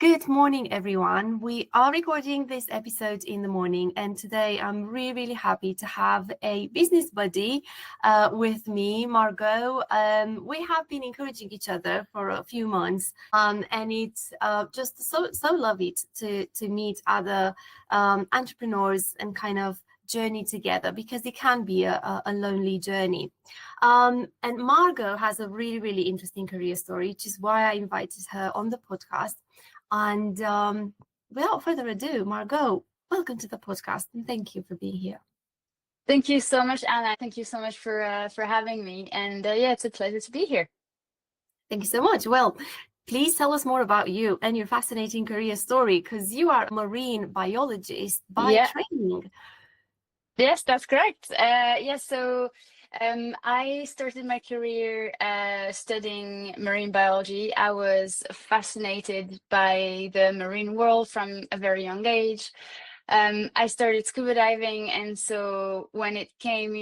Good morning, everyone. We are recording this episode in the morning, and today I'm really happy to have a business buddy with me, Margaux. We have been encouraging each other for a few months, and it's just so lovely to meet other entrepreneurs and kind of journey together, because it can be a lonely journey. And Margaux has a really interesting career story, which is why I invited her on the podcast. And without further ado, Margaux, welcome to the podcast, and thank you for being here. Thank you so much, Anna. Thank you so much for having me. And yeah, it's a pleasure to be here. Thank you so much. Well, please tell us more about you and your fascinating career story, because you are a marine biologist by training. Yes, that's correct. So I started my career studying marine biology. I was fascinated by the marine world from a very young age. I started scuba diving, and so when it came,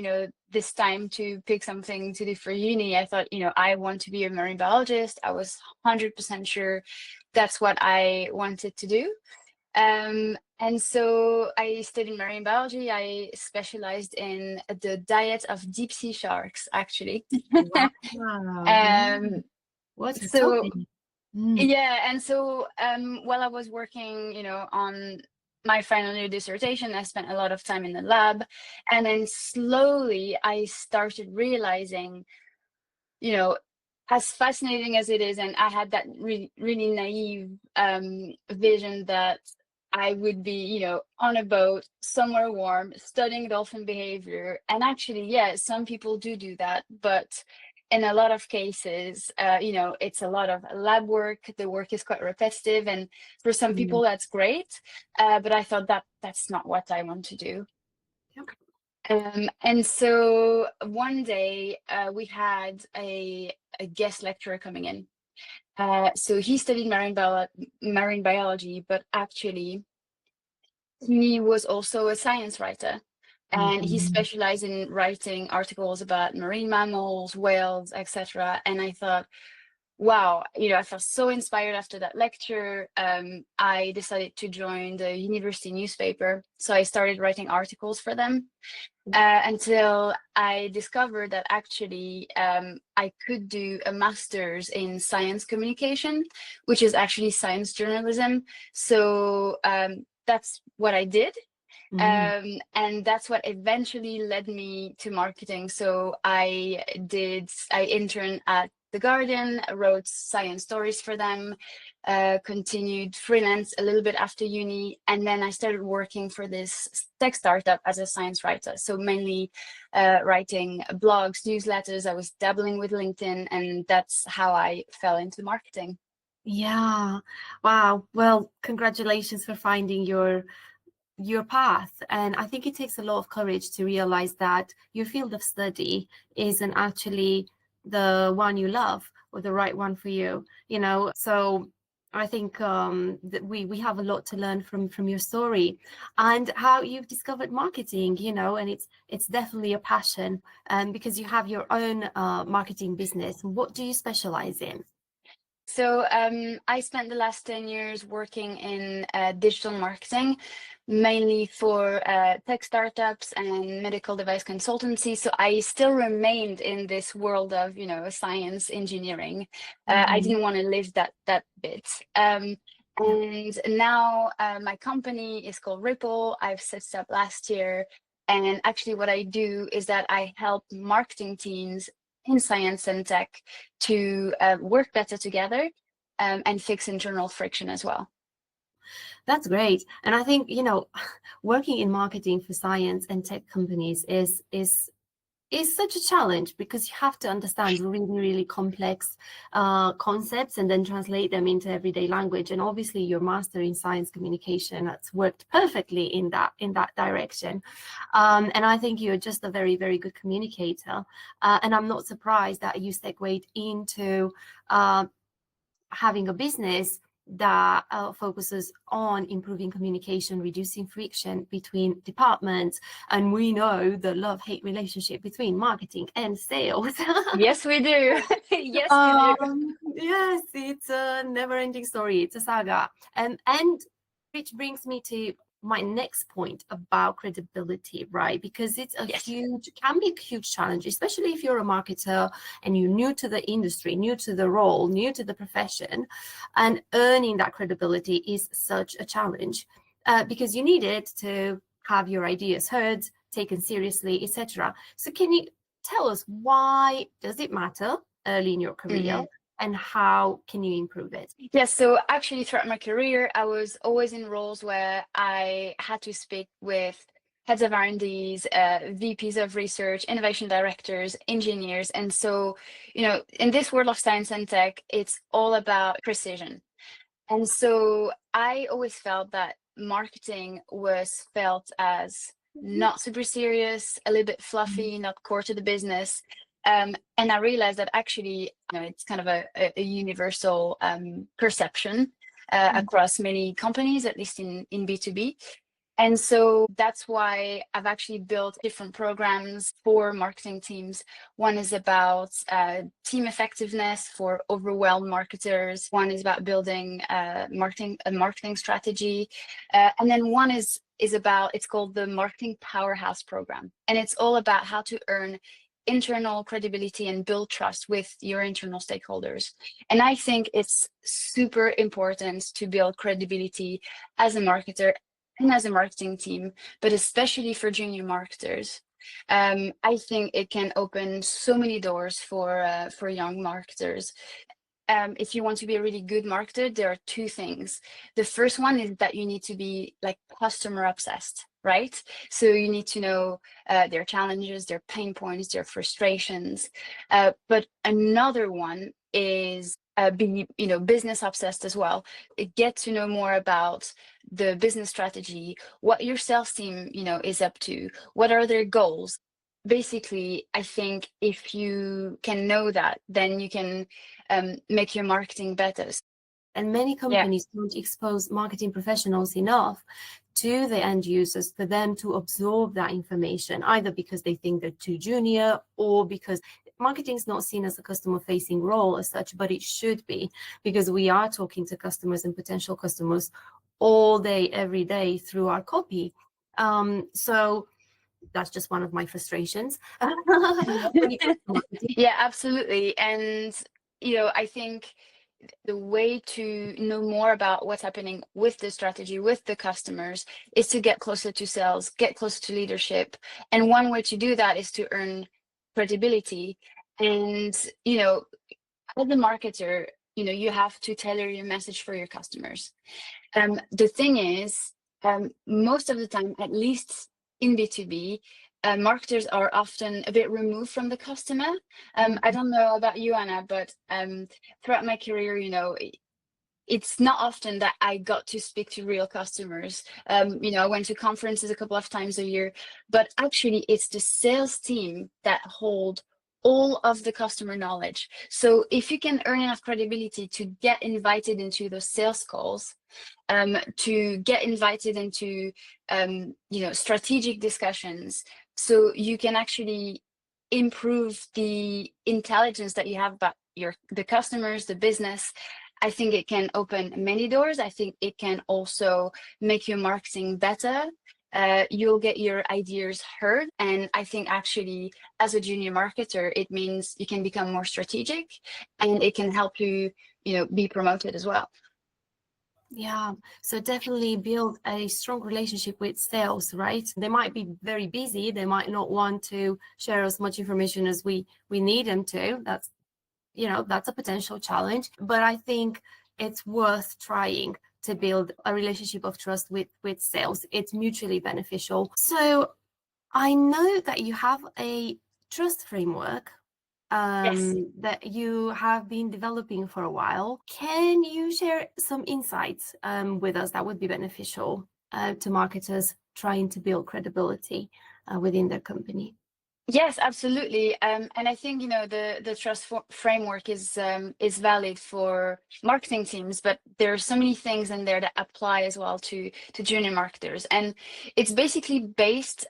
this time to pick something to do for uni, I thought, I want to be a marine biologist. I was 100% sure that's what I wanted to do. And so I studied marine biology. I specialized in the diet of deep sea sharks, actually. Wow. What a topic. Yeah, and so while I was working, on my final year dissertation, I spent a lot of time in the lab, and then slowly I started realizing, as fascinating as it is, and I had that really naive vision that I would be, on a boat somewhere warm, studying dolphin behavior. And actually, yeah, some people do that, but in a lot of cases, it's a lot of lab work. The work is quite repetitive, and for some people that's great. But I thought that's not what I want to do. And so one day we had a guest lecturer coming in. So he studied marine biology, but actually he was also a science writer, and he specialized in writing articles about marine mammals, whales, etc. And I thought, wow, I felt so inspired after that lecture. I decided to join the university newspaper. So I started writing articles for them until I discovered that actually I could do a master's in science communication, which is actually science journalism. So that's what I did. And that's what eventually led me to marketing. So I interned at The Guardian, wrote science stories for them, continued freelance a little bit after uni, and then I started working for this tech startup as a science writer. So mainly writing blogs, newsletters. I was dabbling with LinkedIn, and that's how I fell into marketing. Yeah. Wow. Well, congratulations for finding your path. And I think it takes a lot of courage to realize that your field of study isn't actually the one you love or the right one for you, so I think that we have a lot to learn from your story and how you've discovered marketing, and it's definitely a passion, because you have your own marketing business. What do you specialize in? So I spent the last 10 years working in digital marketing, mainly for tech startups and medical device consultancy. So I still remained in this world of, science engineering. I didn't want to leave that bit. And now my company is called Wripple. I've set it up last year. And actually what I do is that I help marketing teams in science and tech to work better together and fix internal friction as well. That's great. And I think, working in marketing for science and tech companies is such a challenge, because you have to understand really complex concepts and then translate them into everyday language. And obviously your master in science communication, that's worked perfectly in that direction. And I think you're just a very good communicator. And I'm not surprised that you segued into having a business that focuses on improving communication, reducing friction between departments. And we know the love-hate relationship between marketing and sales. Yes, we do. Yes, we do. Yes, it's a never-ending story. It's a saga. And which brings me to my next point about credibility, right? Because it's a can be a huge challenge, especially if you're a marketer and you're new to the industry, new to the role, new to the profession, and earning that credibility is such a challenge because you need it to have your ideas heard, taken seriously, etc. So can you tell us, why does it matter early in your career? And how can you improve it? Yes, so actually throughout my career, I was always in roles where I had to speak with heads of R&Ds, VPs of research, innovation directors, engineers. And so, you know, in this world of science and tech, it's all about precision. And so I always felt that marketing was felt as not super serious, a little bit fluffy, not core to the business. And I realized that actually, you know, it's kind of a universal perception across many companies, at least in B2B. And so that's why I've actually built different programs for marketing teams. One is about team effectiveness for overwhelmed marketers. One is about building a marketing strategy. And then one is about, it's called the Marketing Powerhouse Program. And it's all about how to earn internal credibility and build trust with your internal stakeholders. And I think it's super important to build credibility as a marketer and as a marketing team, but especially for junior marketers. I think it can open so many doors for young marketers. If you want to be a really good marketer, there are two things. The first one is that you need to be like customer obsessed, right? So you need to know their challenges, their pain points, their frustrations. But another one is be, you know, business obsessed as well. Get to know more about the business strategy, what your sales team, you know, is up to, what are their goals. Basically, I think if you can know that, then you can make your marketing better. And many companies don't expose marketing professionals enough to the end users for them to absorb that information, either because they think they're too junior or because marketing is not seen as a customer-facing role as such, but it should be, because we are talking to customers and potential customers all day, every day through our copy. So that's just one of my frustrations. Yeah, absolutely. And, you know, I think the way to know more about what's happening with the strategy, with the customers, is to get closer to sales, get closer to leadership. And one way to do that is to earn credibility. And, you know, as a marketer, you know, you have to tailor your message for your customers. The thing is, most of the time, at least in B2B, marketers are often a bit removed from the customer. I don't know about you, Anna, but throughout my career, you know, it's not often that I got to speak to real customers. You know, I went to conferences a couple of times a year, but actually it's the sales team that hold all of the customer knowledge. So if you can earn enough credibility to get invited into those sales calls, to get invited into you know, strategic discussions, so you can actually improve the intelligence that you have about the customers, the business, I think it can open many doors. I think it can also make your marketing better. You'll get your ideas heard. And I think actually as a junior marketer, it means you can become more strategic and it can help you, you know, be promoted as well. Yeah, so definitely build a strong relationship with sales, right? They might be very busy. They might not want to share as much information as we need them to. That's, you know, that's a potential challenge. But I think it's worth trying to build a relationship of trust with sales. It's mutually beneficial. So I know that you have a trust framework that you have been developing for a while. Can you share some insights with us that would be beneficial to marketers trying to build credibility within their company? Yes, absolutely. And I think, the trust framework is valid for marketing teams, but there are so many things in there that apply as well to junior marketers. And it's basically based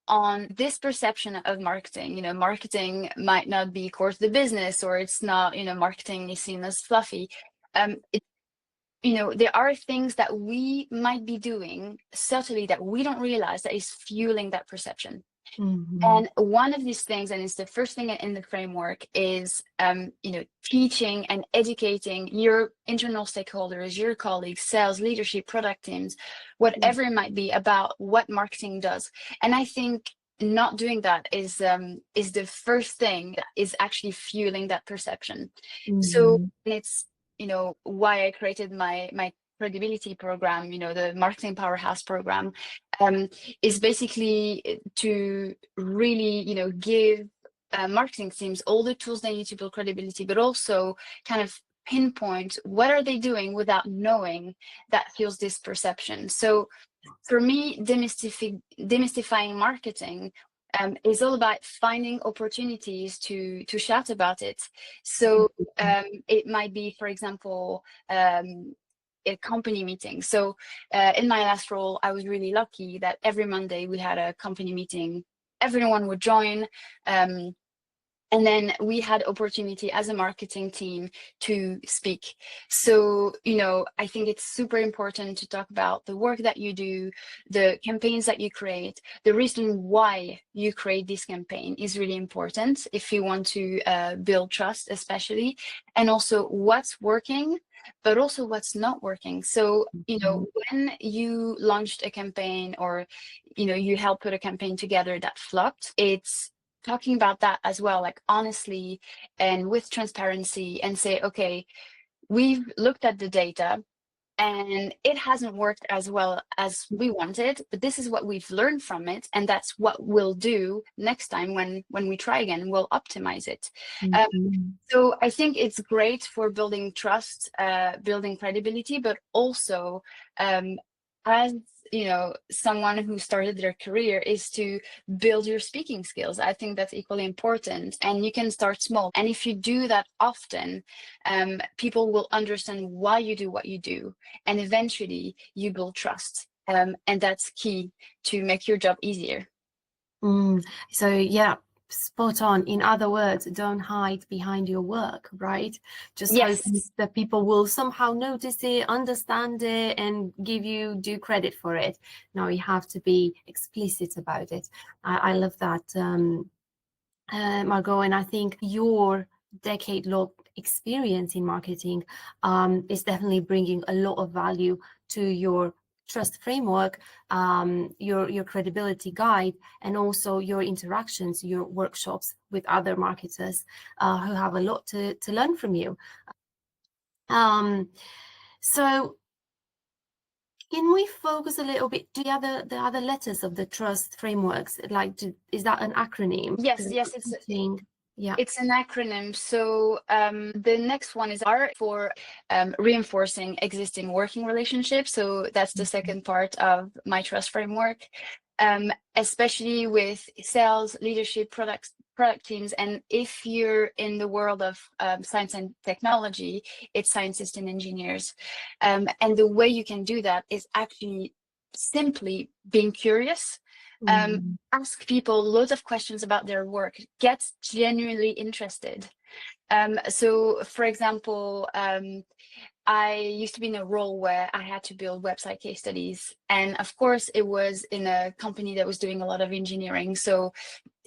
on this perception of marketing. Marketing might not be core to the business, or it's not, marketing is seen as fluffy. There are things that we might be doing subtly that we don't realize that is fueling that perception. And one of these things, and it's the first thing in the framework, is teaching and educating your internal stakeholders, your colleagues, sales, leadership, product teams, whatever it might be, about what marketing does. And I think not doing that is the first thing that is actually fueling that perception. So it's why I created my credibility program, the marketing powerhouse program, is basically to really, give marketing teams all the tools they need to build credibility, but also kind of pinpoint what are they doing without knowing that fuels this perception. So for me, demystifying marketing is all about finding opportunities to shout about it. So it might be, for example, a company meeting. So in my last role, I was really lucky that every Monday we had a company meeting. Everyone would join. And then we had opportunity as a marketing team to speak. So, I think it's super important to talk about the work that you do, the campaigns that you create. The reason why you create this campaign is really important if you want to build trust, especially, and also what's working, but also what's not working. So, when you launched a campaign, or, you helped put a campaign together that flopped, it's talking about that as well, like honestly and with transparency, and say, okay, we've looked at the data and it hasn't worked as well as we wanted, but this is what we've learned from it, and that's what we'll do next time when we try again. We'll optimize it. So I think it's great for building trust, building credibility, but also as someone who started their career, is to build your speaking skills. I think that's equally important, and you can start small. And if you do that often, people will understand why you do what you do, and eventually you build trust. And that's key to make your job easier. So yeah, spot on. In other words, don't hide behind your work, right? Just hoping that people will somehow notice it, understand it, and give you due credit for it. No, you have to be explicit about it. I love that, Margaux, and I think your decade-long experience in marketing is definitely bringing a lot of value to your trust framework, your credibility guide, and also your interactions, your workshops with other marketers who have a lot to learn from you. So can we focus a little bit the other letters of the trust frameworks? Like, is that an acronym? Yes, it's an acronym. So the next one is R for reinforcing existing working relationships. So that's the second part of my trust framework, especially with sales, leadership, product teams. And if you're in the world of science and technology, it's scientists and engineers. And the way you can do that is actually simply being curious. Ask people loads of questions about their work, get genuinely interested. So for example, I used to be in a role where I had to build website case studies, and of course it was in a company that was doing a lot of engineering, so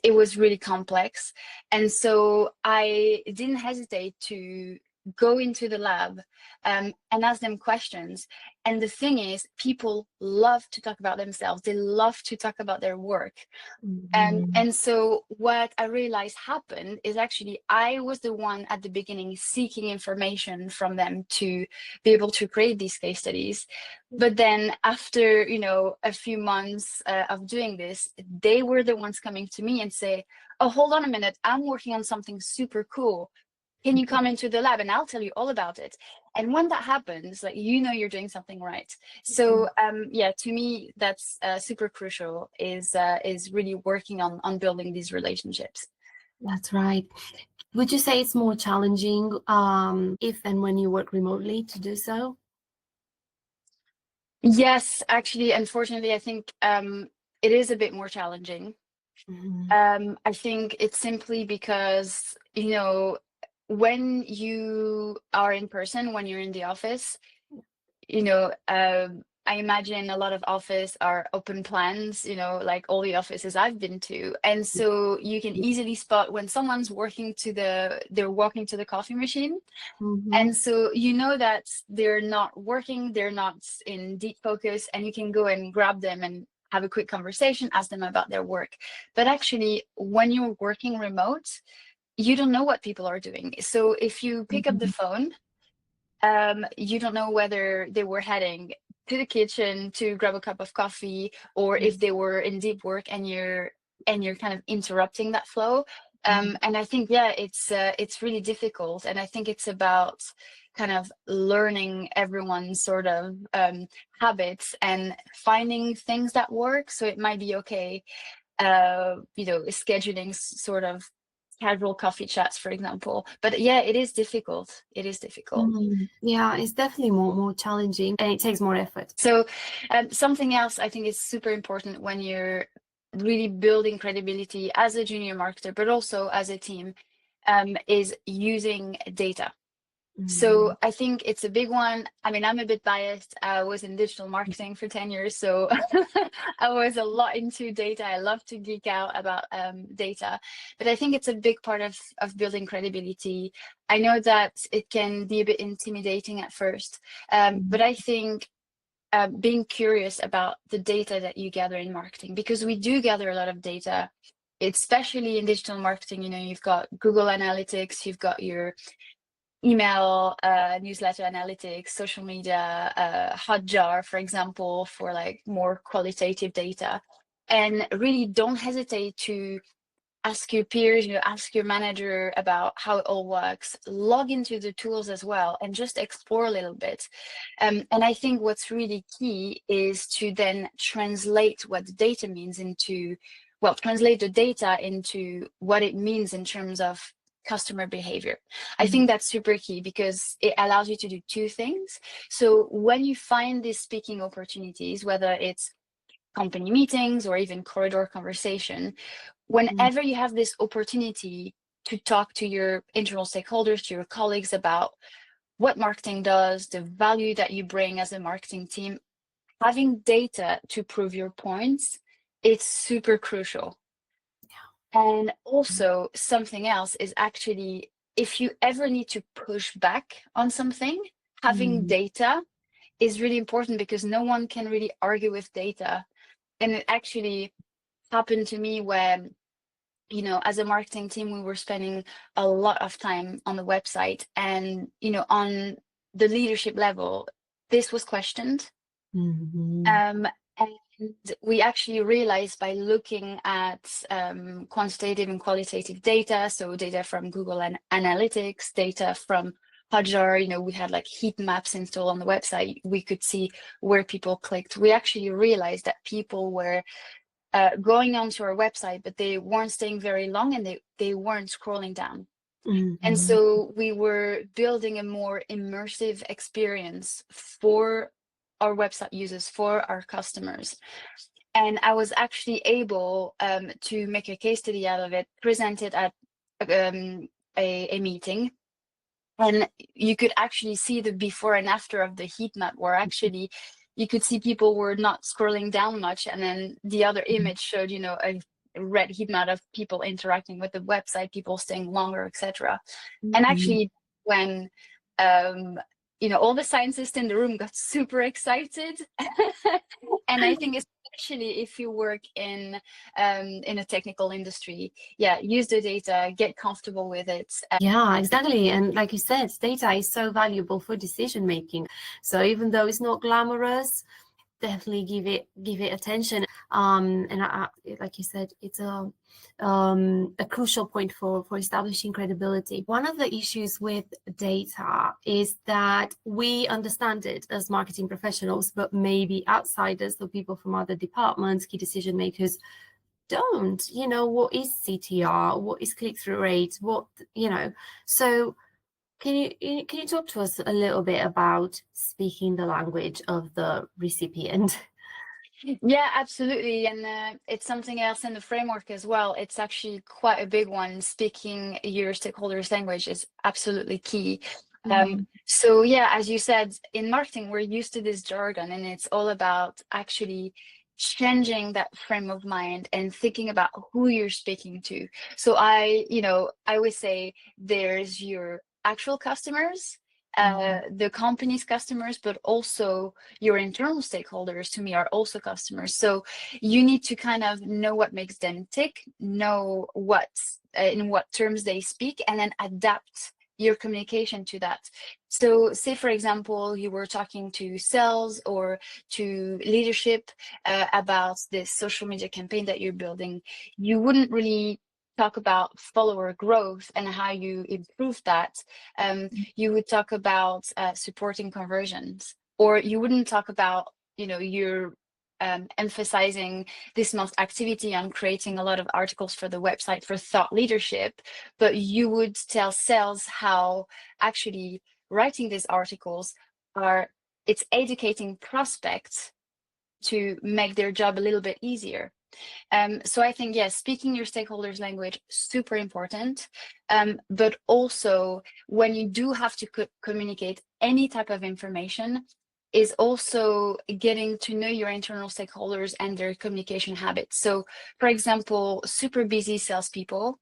it was really complex. And so I didn't hesitate to go into the lab and ask them questions. And the thing is, people love to talk about themselves. They love to talk about their work. And so what I realized happened is, actually I was the one at the beginning seeking information from them to be able to create these case studies. But then after a few months of doing this, they were the ones coming to me and say, oh, hold on a minute, I'm working on something super cool. Can you come into the lab and I'll tell you all about it? And when that happens, like, you know, you're doing something right. So yeah, to me, that's super crucial, is really working on building these relationships. That's right. Would you say it's more challenging if and when you work remotely to do so? Yes, actually, unfortunately, I think it is a bit more challenging. I think it's simply because, you know, when you are in person, when you're in the office, you know, I imagine a lot of office are open plans, you know, like all the offices I've been to. And so you can easily spot when someone's they're walking to the coffee machine. And so you know that they're not working, they're not in deep focus, and you can go and grab them and have a quick conversation, ask them about their work. But actually, when you're working remote, you don't know what people are doing. So if you pick up the phone, you don't know whether they were heading to the kitchen to grab a cup of coffee, or if they were in deep work and you're kind of interrupting that flow. And I think, yeah, it's really difficult. And I think it's about kind of learning everyone's sort of habits and finding things that work. So it might be okay, you know, scheduling sort of casual coffee chats, for example. But yeah, it is difficult. It is difficult. Yeah, it's definitely more challenging, and it takes more effort. So something else I think is super important when you're really building credibility as a junior marketer, but also as a team, is using data. So I think it's a big one. I mean, I'm a bit biased. I was in digital marketing for 10 years, so I was a lot into data. I love to geek out about data, but I think it's a big part of building credibility. I know that it can be a bit intimidating at first, but I think being curious about the data that you gather in marketing, because we do gather a lot of data, especially in digital marketing. You know, you've got Google Analytics, you've got your email, newsletter analytics, social media, Hotjar, for example, for like more qualitative data. And really don't hesitate to ask your peers, you know, ask your manager about how it all works, log into the tools as well, and just explore a little bit. And I think what's really key is to then translate what the data means into, well, translate the data into what it means in terms of customer behavior. I think that's super key, because it allows you to do two things. So when you find these speaking opportunities, whether it's company meetings or even corridor conversation, whenever you have this opportunity to talk to your internal stakeholders, to your colleagues about what marketing does, the value that you bring as a marketing team, having data to prove your points, it's super crucial. And also something else is actually, if you ever need to push back on something, having data is really important, because no one can really argue with data. And it actually happened to me when, you know, as a marketing team, we were spending a lot of time on the website, and, you know, on the leadership level, this was questioned. And we actually realized, by looking at quantitative and qualitative data, so data from Google Analytics, data from Hotjar, you know, we had like heat maps installed on the website, we could see where people clicked. We actually realized that people were going onto our website, but they weren't staying very long, and they weren't scrolling down. And so we were building a more immersive experience for our website users, for our customers. And I was actually able to make a case study out of it, present it at a meeting. And you could actually see the before and after of the heat map, where actually you could see people were not scrolling down much. And then the other image showed, you know, a red heat map of people interacting with the website, people staying longer, etc. And actually, when you know, all the scientists in the room got super excited. And I think especially if you work in a technical industry, yeah, use the data, get comfortable with it. Yeah, exactly. And like you said, data is so valuable for decision making. So even though it's not glamorous, definitely give it attention. And like you said, it's a crucial point for establishing credibility. One of the issues with data is that we understand it as marketing professionals, but maybe outsiders, so people from other departments, key decision makers, don't. What is CTR? What is click-through rate? So can you talk to us a little bit about speaking the language of the recipient? Yeah, absolutely. And it's something else in the framework as well. It's actually quite a big one. Speaking your stakeholders' language is absolutely key. So yeah, as you said, in marketing, we're used to this jargon, and it's all about actually changing that frame of mind and thinking about who you're speaking to. So I always say there's your actual customers, the company's customers, but also your internal stakeholders, to me, are also customers. So you need to kind of know what makes them tick, know in what terms they speak, and then adapt your communication to that. So say, for example, you were talking to sales or to leadership about this social media campaign that you're building. You wouldn't really talk about follower growth and how you improve that. You would talk about supporting conversions, or you wouldn't talk about, you're emphasizing this month's activity on creating a lot of articles for the website for thought leadership, but you would tell sales how actually writing these articles it's educating prospects to make their job a little bit easier. So I think, yes, speaking your stakeholders' language, super important. But also, when you do have to communicate any type of information, is also getting to know your internal stakeholders and their communication habits. So, for example, super busy salespeople,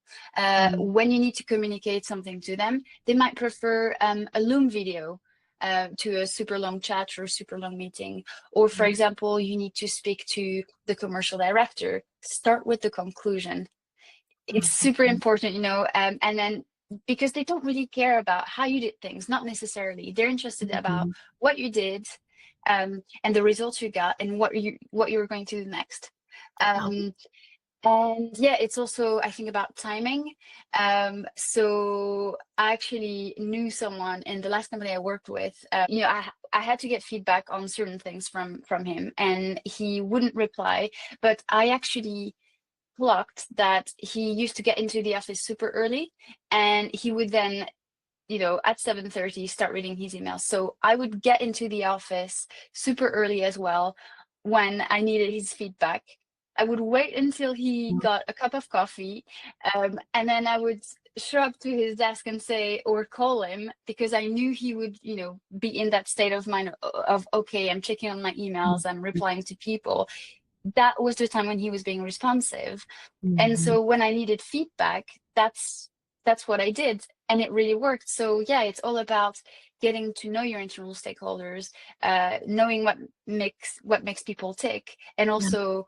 when you need to communicate something to them, they might prefer a Loom video to a super long chat or super long meeting. Or, for example, you need to speak to the commercial director. Start with the conclusion. It's super important, and then, because they don't really care about how you did things, not necessarily. They're interested about what you did, and the results you got, and what you're going to do next. And yeah, it's also, I think, about timing. So I actually knew someone in the last company I worked with. I had to get feedback on certain things from him, and he wouldn't reply. But I actually clocked that he used to get into the office super early, and he would then, at 7:30 start reading his emails. So I would get into the office super early as well when I needed his feedback. I would wait until he got a cup of coffee, and then I would show up to his desk and say, or call him, because I knew he would, be in that state of mind of, okay, I'm checking on my emails, I'm replying to people. That was the time when he was being responsive. And so when I needed feedback, that's what I did, and it really worked. So yeah, it's all about getting to know your internal stakeholders, knowing what makes people tick, and also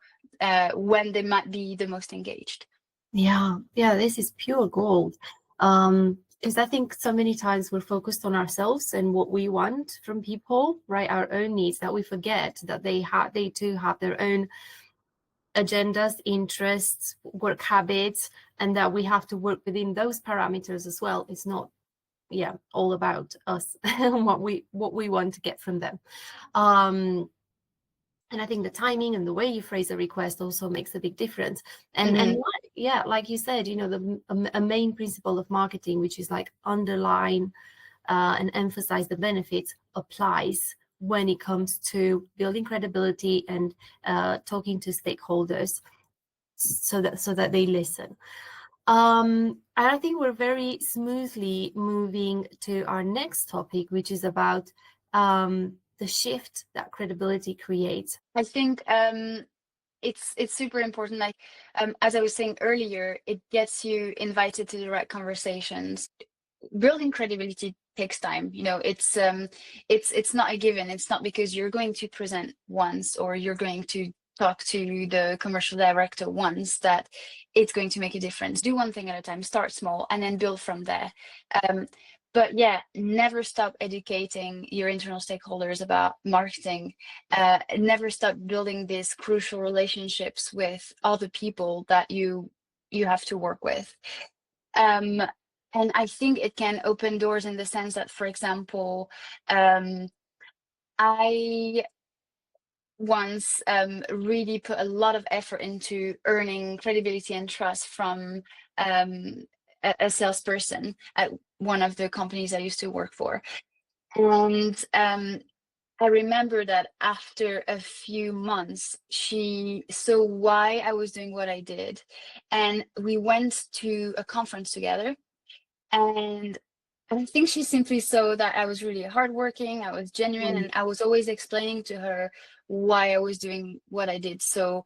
when they might be the most engaged. Yeah, this is pure gold. Because I think so many times we're focused on ourselves and what we want from people, right? Our own needs, that we forget that they too have their own agendas, interests, work habits, and that we have to work within those parameters as well. It's not, all about us and what we want to get from them. And I think the timing and the way you phrase a request also makes a big difference. And like you said, a main principle of marketing, which is like underline and emphasize the benefits, applies when it comes to building credibility and talking to stakeholders so that they listen. And I think we're very smoothly moving to our next topic, which is about the shift that credibility creates. I think it's super important. Like as I was saying earlier, it gets you invited to the right conversations. Building credibility takes time. It's not a given. It's not because you're going to present once or you're going to talk to the commercial director once that it's going to make a difference. Do one thing at a time, start small, and then build from there. But yeah, never stop educating your internal stakeholders about marketing. Never stop building these crucial relationships with other people that you have to work with. And I think it can open doors in the sense that, for example, I once really put a lot of effort into earning credibility and trust from a salesperson at one of the companies I used to work for. And I remember that after a few months, she saw why I was doing what I did. And we went to a conference together. And I think she simply saw that I was really hardworking, I was genuine, and I was always explaining to her why I was doing what I did. So,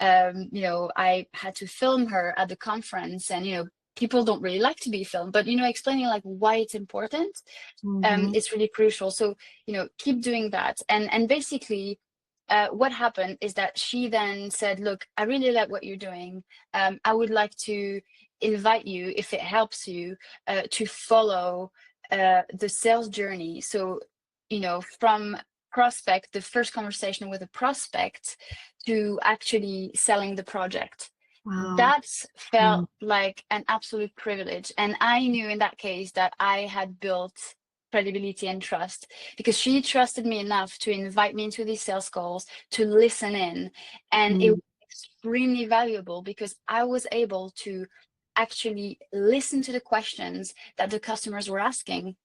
you know, I had to film her at the conference, and, you know, people don't really like to be filmed, but, you know, explaining like why it's important, it's really crucial. So, you know, keep doing that. And basically, what happened is that she then said, look, I really like what you're doing. I would like to invite you, if it helps you, to follow the sales journey. So, you know, from prospect, the first conversation with a prospect, to actually selling the project. Wow. That felt like an absolute privilege. And I knew in that case that I had built credibility and trust, because she trusted me enough to invite me into these sales calls, to listen in. And it was extremely valuable because I was able to actually listen to the questions that the customers were asking.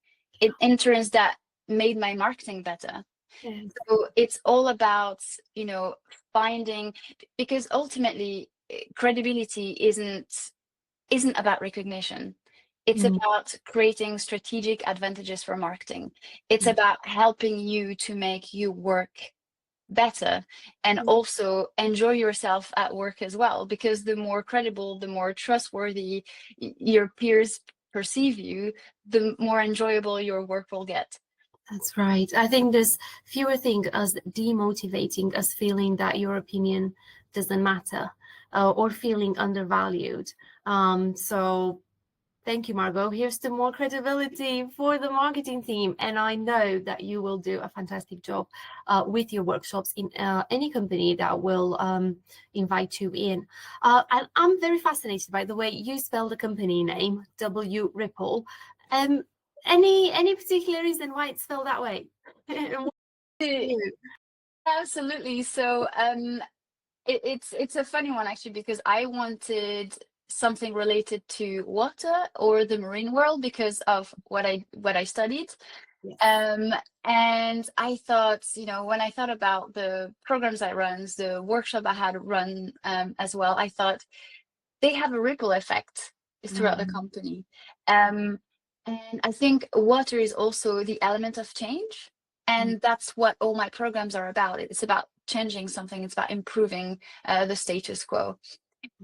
In turns, that made my marketing better. Yes. So it's all about, you know, finding, because ultimately credibility isn't about recognition. It's about creating strategic advantages for marketing. It's about helping you to make your work better, and also enjoy yourself at work as well, because the more credible, the more trustworthy your peers perceive you, the more enjoyable your work will get. That's right. I think there's fewer things as demotivating as feeling that your opinion doesn't matter, or feeling undervalued. So thank you, Margaux. Here's to more credibility for the marketing team. And I know that you will do a fantastic job with your workshops in any company that will invite you in. I'm very fascinated by the way you spell the company name, 𝗕𝗏𝗕𝗚. Any particular reason why it's spelled that way? Absolutely. So it's a funny one, actually, because I wanted something related to water or the marine world because of what I studied. Yes. And I thought, you know, when I thought about the programs I run, the workshop I had run as well, I thought they have a ripple effect throughout the company. And I think water is also the element of change. And that's what all my programs are about. It's about changing something. It's about improving the status quo.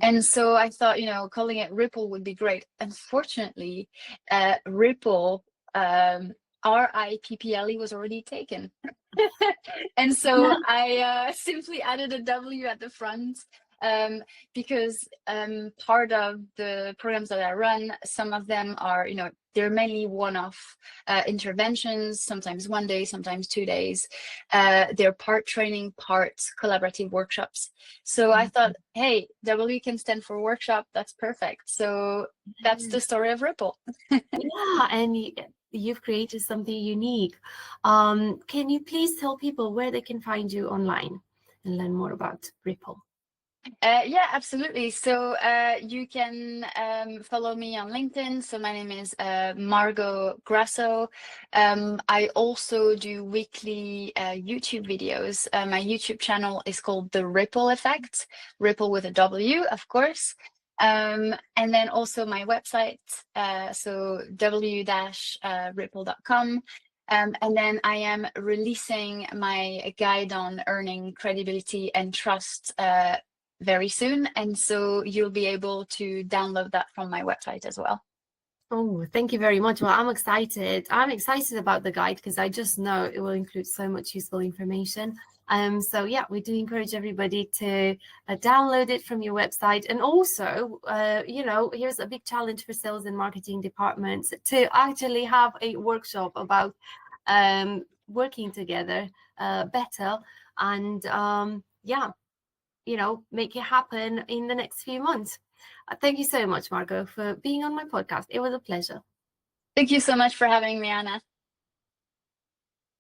And so I thought, you know, calling it Ripple would be great. Unfortunately, Ripple, RIPPLE was already taken. And so I simply added a W at the front, because part of the programs that I run, some of them are, you know, they're mainly one-off interventions, sometimes 1 day, sometimes 2 days. They're part training, part collaborative workshops. So I thought, hey, W can stand for workshop. That's perfect. So that's the story of Ripple. Yeah, and you've created something unique. Can you please tell people where they can find you online and learn more about Ripple? Yeah, absolutely. So you can follow me on LinkedIn. So my name is Margaux Grasso. I also do weekly YouTube videos. My YouTube channel is called The Ripple Effect, Ripple with a W, of course. And then also my website, so w-ripple.com. And then I am releasing my guide on earning credibility and trust very soon, and so you'll be able to download that from my website as well. Oh, thank you very much. Well, I'm excited. I'm excited about the guide because I just know it will include so much useful information. So yeah, we do encourage everybody to download it from your website. And also, you know, here's a big challenge for sales and marketing departments to actually have a workshop about working together better, and yeah, you know, make it happen in the next few months. Thank you so much, Margaux, for being on my podcast. It was a pleasure. Thank you so much for having me, Anna.